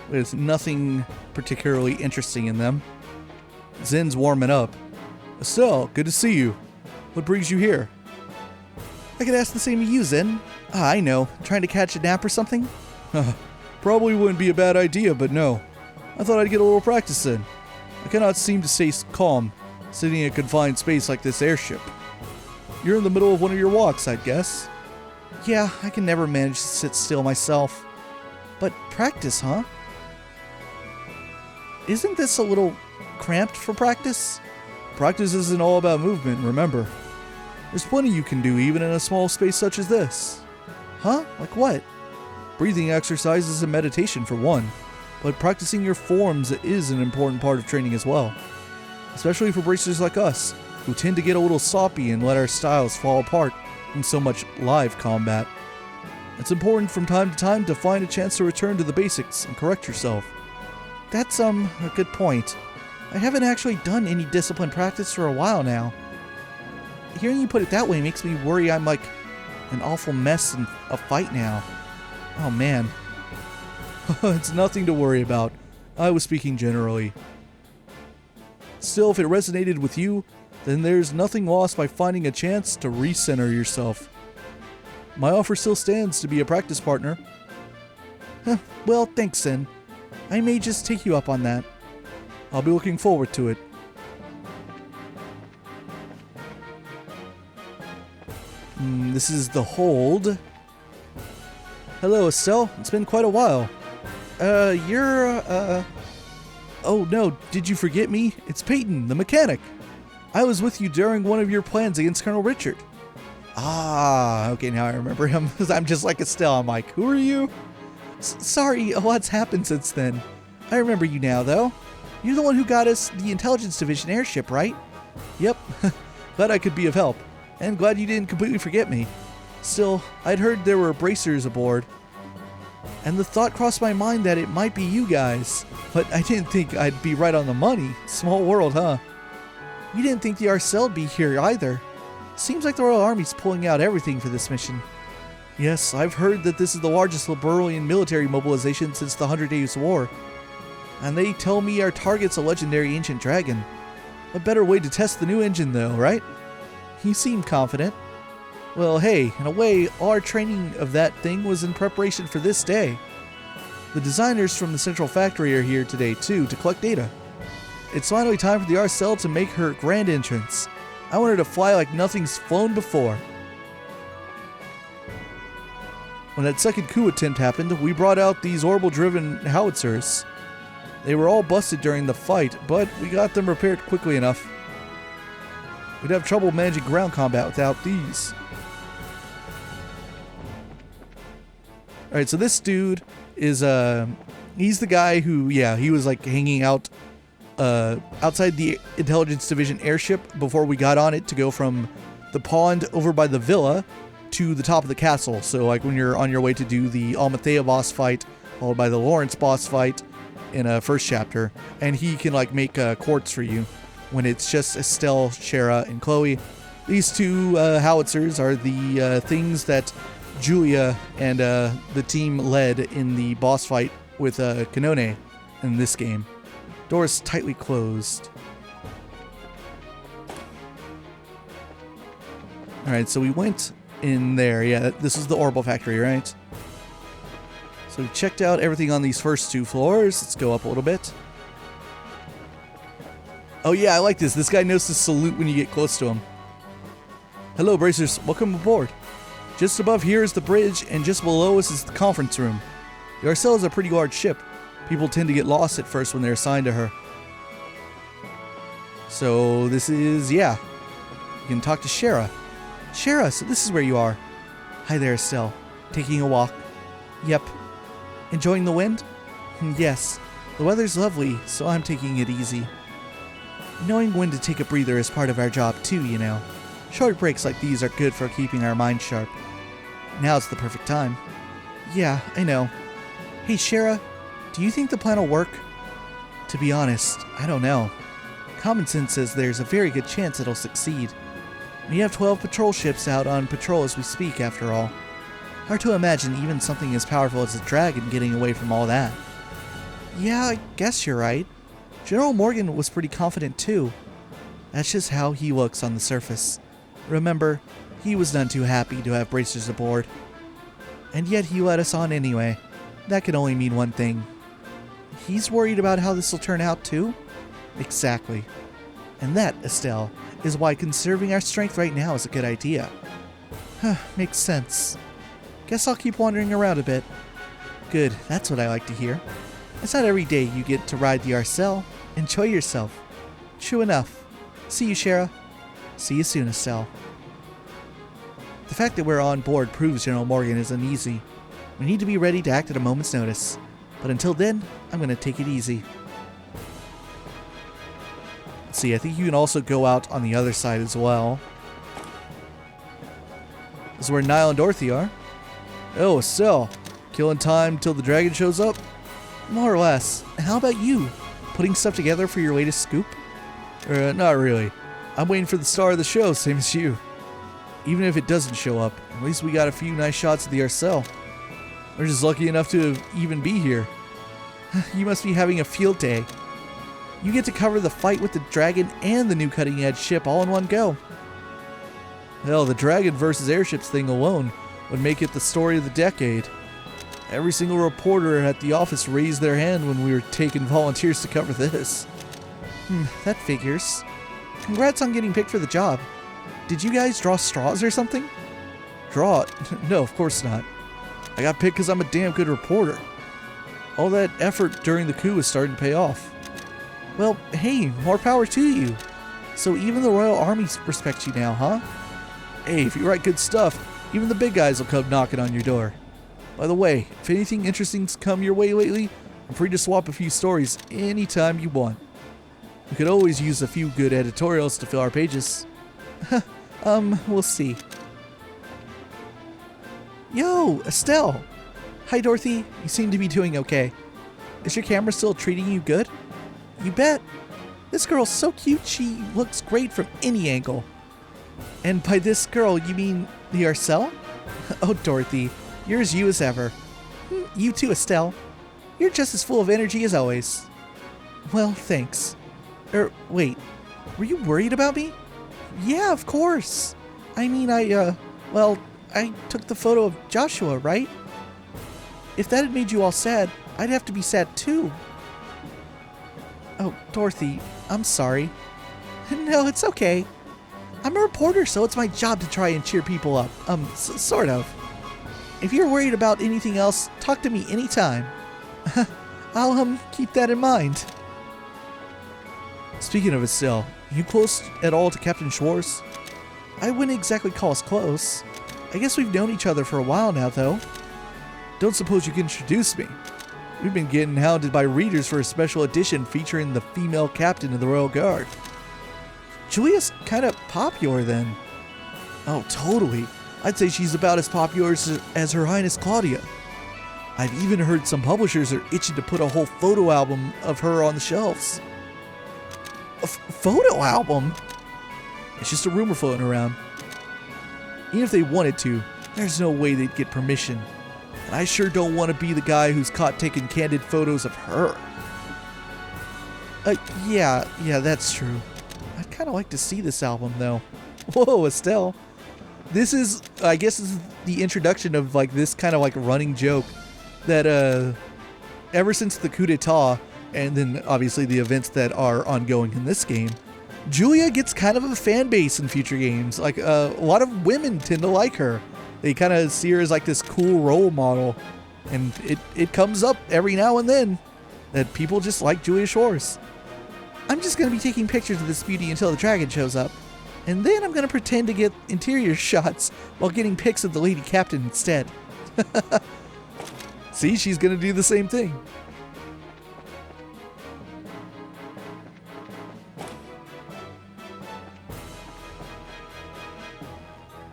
A: with nothing particularly interesting in them. Zen's warming up. Estelle, good to see you. What brings you here?
B: I could ask the same of you, Zen. I know. Trying to catch a nap or something?
A: Probably wouldn't be a bad idea, but no. I thought I'd get a little practice in. I cannot seem to stay calm, sitting in a confined space like this airship. You're in the middle of one of your walks, I'd guess.
B: Yeah, I can never manage to sit still myself. But practice, huh? Isn't this a little cramped for practice?
A: Practice isn't all about movement, remember. There's plenty you can do even in a small space such as this.
B: Huh? Like what?
A: Breathing exercises and meditation for one, but practicing your forms is an important part of training as well. Especially for bracers like us, who tend to get a little soppy and let our styles fall apart from so much live combat. It's important from time to time to find a chance to return to the basics and correct yourself.
B: That's a good point. I haven't actually done any discipline practice for a while now. Hearing you put it that way makes me worry I'm like an awful mess in a fight now. Oh man.
A: It's nothing to worry about. I was speaking generally. Still, if it resonated with you, then there's nothing lost by finding a chance to recenter yourself. My offer still stands to be a practice partner.
B: Well, thanks, Zen. I may just take you up on that.
A: I'll be looking forward to it. This is the hold. Hello, Estelle. It's been quite a while. Oh no, did you forget me? It's Peyton, the mechanic. I was with you during one of your plans against Colonel Richard. Ah, okay, now I remember him. I'm just like Estelle. I'm like, who are you?
B: Sorry, a lot's happened since then. I remember you now, though. You're the one who got us the Intelligence Division airship, right?
A: Yep. Glad I could be of help. And glad you didn't completely forget me. Still, I'd heard there were bracers aboard. And the thought crossed my mind that it might be you guys. But I didn't think I'd be right on the money. Small world, huh?
B: You didn't think the Arcel'd be here either. Seems like the Royal Army's pulling out everything for this mission.
A: Yes, I've heard that this is the largest Liberalian military mobilization since the 100 Days War. And they tell me our target's a legendary ancient dragon. A better way to test the new engine though, right?
B: You seem confident.
A: Well, hey, in a way, all our training of that thing was in preparation for this day. The designers from the central factory are here today too to collect data. It's finally time for the Arcel to make her grand entrance. I want her to fly like nothing's flown before. When that second coup attempt happened, we brought out these orbital-driven howitzers. They were all busted during the fight, but we got them repaired quickly enough. We'd have trouble managing ground combat without these. Alright, so this dude is, he's the guy who, he was like hanging out outside the Intelligence Division airship before we got on it to go from the pond over by the villa to the top of the castle. So like when you're on your way to do the Almathea boss fight, followed by the Lawrence boss fight in a first chapter, and he can like make quartz for you when it's just Estelle, Shara, and Chloe. These two howitzers are the things that Julia and the team led in the boss fight with Kanone in this game. Doors tightly closed. Alright, so we went in there. Yeah, this is the orbital factory, right? So we've checked out everything on these first 2 floors. Let's go up a little bit. Oh yeah, I like this. This guy knows to salute when you get close to him. Hello, Bracers. Welcome aboard. Just above here is the bridge, and just below us is the conference room. The Arcel is a pretty large ship. People tend to get lost at first when they're assigned to her. So this is, yeah. You can talk to Shara. Shara, so this is where you are. Hi there, Estelle. Taking a walk. Yep. Enjoying the wind? Yes. The weather's lovely, so I'm taking it easy. Knowing when to take a breather is part of our job too, you know. Short breaks like these are good for keeping our minds sharp. Now's the perfect time. Yeah, I know. Hey, Shara, do you think the plan will work? To be honest, I don't know. Common sense says there's a very good chance it'll succeed. We have 12 patrol ships out on patrol as we speak, after all. Hard to imagine even something as powerful as a dragon getting away from all that. Yeah, I guess you're right. General Morgan was pretty confident too. That's just how he looks on the surface. Remember, he was none too happy to have Bracers aboard. And yet he let us on anyway. That can only mean one thing. He's worried about how this will turn out too? Exactly. And that, Estelle, is why conserving our strength right now is a good idea. Makes sense. Guess I'll keep wandering around a bit. Good, that's what I like to hear. It's not every day you get to ride the Arcel. Enjoy yourself. True enough. See you, Shara. See you soon, Estelle. The fact that we're on board proves General Morgan isn't easy. We need to be ready to act at a moment's notice. But until then, I'm going to take it easy. Let's see, I think you can also go out on the other side as well. This is where Niall and Dorothy are. Oh, Estelle. Killing time till the dragon shows up? More or less. How about you? Putting stuff together for your latest scoop? Not really. I'm waiting for the star of the show, same as you. Even if it doesn't show up, at least we got a few nice shots of the Arcel. We're just lucky enough to even be here. You must be having a field day. You get to cover the fight with the dragon and the new cutting-edge ship all in one go. Hell, the dragon versus airships thing alone would make it the story of the decade. Every single reporter at the office raised their hand when we were taking volunteers to cover this. That figures. Congrats on getting picked for the job. Did you guys draw straws or something? Draw? No, of course not. I got picked because I'm a damn good reporter. All that effort during the coup is starting to pay off. Well, hey, more power to you. So even the Royal Army respects you now, huh? Hey, if you write good stuff, even the big guys will come knocking on your door. By the way, if anything interesting's come your way lately, I'm free to swap a few stories anytime you want. We could always use a few good editorials to fill our pages. We'll see. Yo, Estelle! Hi, Dorothy. You seem to be doing okay. Is your camera still treating you good? You bet. This girl's so cute, she looks great from any angle. And by this girl, you mean the Arcel? Oh, Dorothy, you're as you as ever. You too, Estelle. You're just as full of energy as always. Well, thanks. Wait, were you worried about me? Yeah, of course. I mean, I took the photo of Joshua, right? If that had made you all sad, I'd have to be sad too. Oh, Dorothy, I'm sorry. No, it's okay. I'm a reporter, so it's my job to try and cheer people up. Sort of. If you're worried about anything else, talk to me anytime. I'll, keep that in mind. Speaking of Estelle, you close at all to Captain Schwartz? I wouldn't exactly call us close. I guess we've known each other for a while now, though. Don't suppose you can introduce me? We've been getting hounded by readers for a special edition featuring the female captain of the Royal Guard. Julia's kind of popular then. Oh, totally. I'd say she's about as popular as Her Highness Claudia. I've even heard some publishers are itching to put a whole photo album of her on the shelves. A photo album? It's just a rumor floating around. Even if they wanted to, there's no way they'd get permission. And I sure don't want to be the guy who's caught taking candid photos of her. Yeah, that's true. I'd kind of like to see this album, though. Whoa, Estelle. This is, I guess, this is the introduction of, like, this kind of, like, running joke that ever since the coup d'etat, and then obviously the events that are ongoing in this game, Julia gets kind of a fan base in future games. Like, a lot of women tend to like her. They kind of see her as like this cool role model. And it comes up every now and then that people just like Julia Shores. I'm just going to be taking pictures of this beauty until the dragon shows up. And then I'm going to pretend to get interior shots while getting pics of the lady captain instead. See, she's going to do the same thing.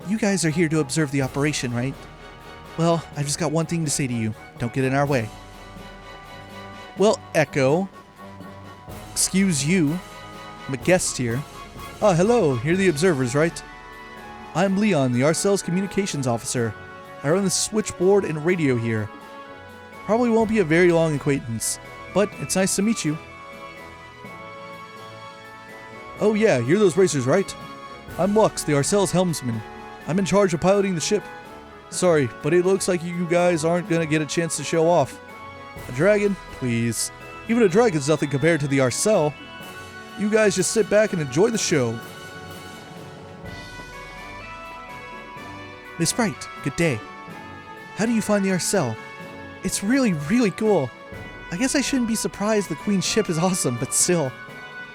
A: You guys are here to observe the operation, right? Well, I've just got one thing to say to you. Don't get in our way. Well, Echo. Excuse you. I'm a guest here. Ah, hello. You're the observers, right? I'm Leon, the Arcel's communications officer. I run the switchboard and radio here. Probably won't be a very long acquaintance, but it's nice to meet you. Oh yeah, you're those racers, right? I'm Lux, the Arcel's helmsman. I'm in charge of piloting the ship. Sorry, but it looks like you guys aren't gonna get a chance to show off. A dragon? Please. Even a dragon's nothing compared to the Arcel. You guys just sit back and enjoy the show. Miss Bright, good day. How do you find the Arcel? It's really, really cool. I guess I shouldn't be surprised the Queen's ship is awesome, but still.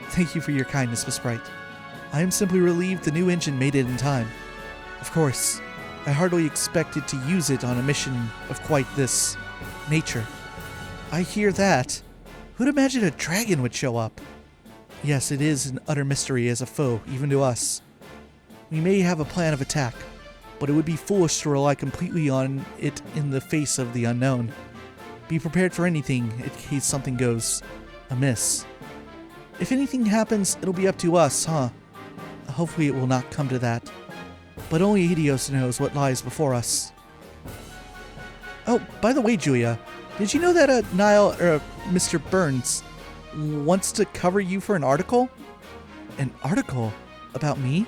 A: Thank you for your kindness, Miss Bright. I am simply relieved the new engine made it in time. Of course, I hardly expected to use it on a mission of quite this nature. I hear that. Who'd imagine a dragon would show up? Yes, it is an utter mystery as a foe, even to us. We may have a plan of attack, but it would be foolish to rely completely on it in the face of the unknown. Be prepared for anything in case something goes amiss. If anything happens, it'll be up to us, huh? Hopefully it will not come to that. But only Helios knows what lies before us. Oh, by the way, Julia, did you know that Mr. Burns wants to cover you for an article? An article? About me?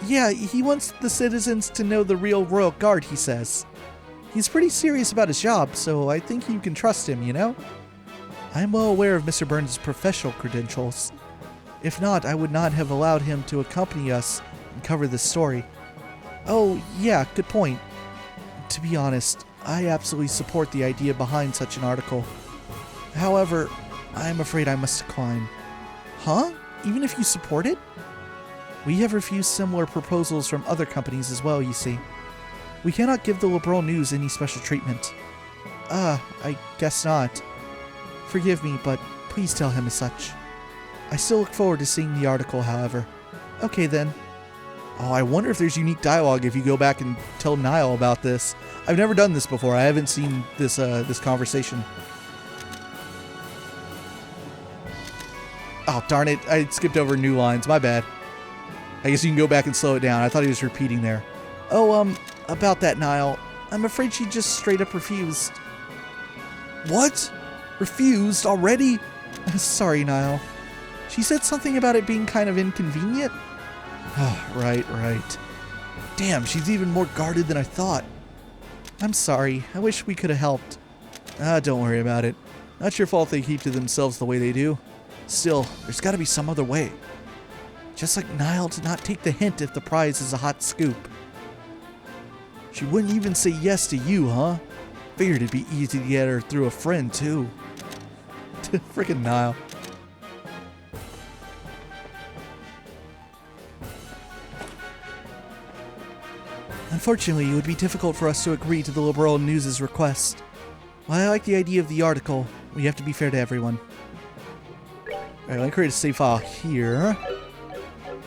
A: Yeah, he wants the citizens to know the real Royal Guard, he says. He's pretty serious about his job, so I think you can trust him, you know? I'm well aware of Mr. Burns' professional credentials. If not, I would not have allowed him to accompany us and cover this story. Oh, yeah, good point. To be honest, I absolutely support the idea behind such an article. However, I'm afraid I must decline. Huh? Even if you support it? We have refused similar proposals from other companies as well, you see. We cannot give the liberal news any special treatment. I guess not. Forgive me, but please tell him as such. I still look forward to seeing the article, however. Okay then. Oh, I wonder if there's unique dialogue if you go back and tell Niall about this. I've never done this before. I haven't seen this this conversation. Oh, darn it. I skipped over new lines. My bad. I guess you can go back and slow it down. I thought he was repeating there. Oh, about that, Niall. I'm afraid she just straight up refused. What? Refused already? Sorry, Niall. She said something about it being kind of inconvenient. Oh, right. Damn, she's even more guarded than I thought. I'm sorry. I wish we could have helped. Don't worry about it. Not your fault they keep to themselves the way they do. Still, there's got to be some other way. Just like Niall to not take the hint if the prize is a hot scoop. She wouldn't even say yes to you, huh? Figured it'd be easy to get her through a friend, too. Frickin' Niall. Unfortunately, it would be difficult for us to agree to the liberal news' request. While I like the idea of the article, we have to be fair to everyone. Alright, let me create a save file here.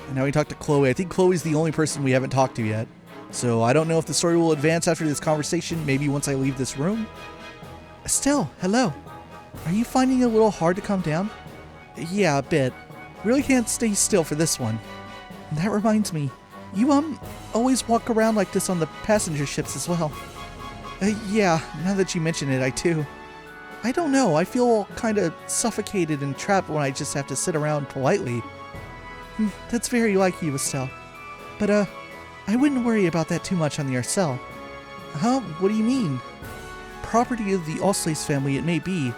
A: And now we talk to Chloe. I think Chloe's the only person we haven't talked to yet. So I don't know if the story will advance after this conversation, maybe once I leave this room. Estelle, hello. Are you finding it a little hard to calm down? Yeah, a bit. Really can't stay still for this one. That reminds me, you always walk around like this on the passenger ships as well. Yeah, now that you mention it, I do. I don't know, I feel kind of suffocated and trapped when I just have to sit around politely. That's very like you, Estelle. But, I wouldn't worry about that too much on the Arcel. Huh? What do you mean?
B: Property of the Osleys family it may be,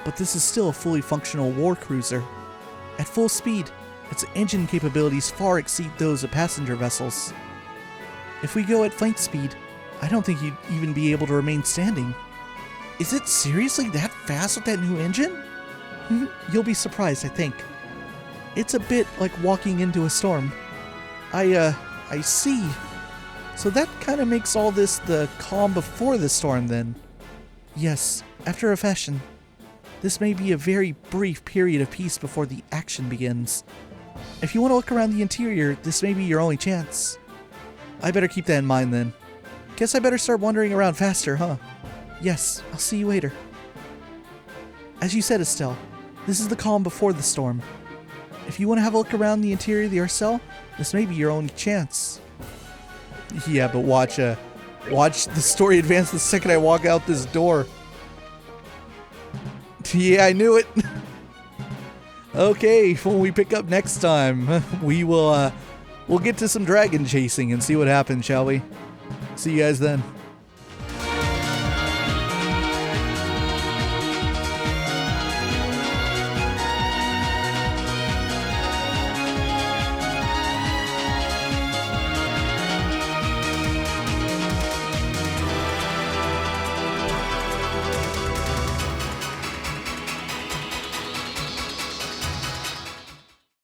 B: but this is still a fully functional war cruiser. At full speed, its engine capabilities far exceed those of passenger vessels. If we go at flight speed, I don't think you'd even be able to remain standing.
A: Is it seriously that fast with that new engine?
B: You'll be surprised, I think. It's a bit like walking into a storm.
A: I see.
B: So that kind of makes all this the calm before the storm then. Yes, after a fashion. This may be a very brief period of peace before the action begins. If you want to look around the interior, this may be your only chance.
A: I better keep that in mind then.
B: Guess I better start wandering around faster, huh? Yes, I'll see you later. As you said, Estelle, this is the calm before the storm. If you want to have a look around the interior of the Arcel, this may be your only chance.
A: Yeah, but watch the story advance the second I walk out this door. Yeah, I knew it. Okay, when we pick up next time, we'll get to some dragon chasing and see what happens, shall we? See you guys then.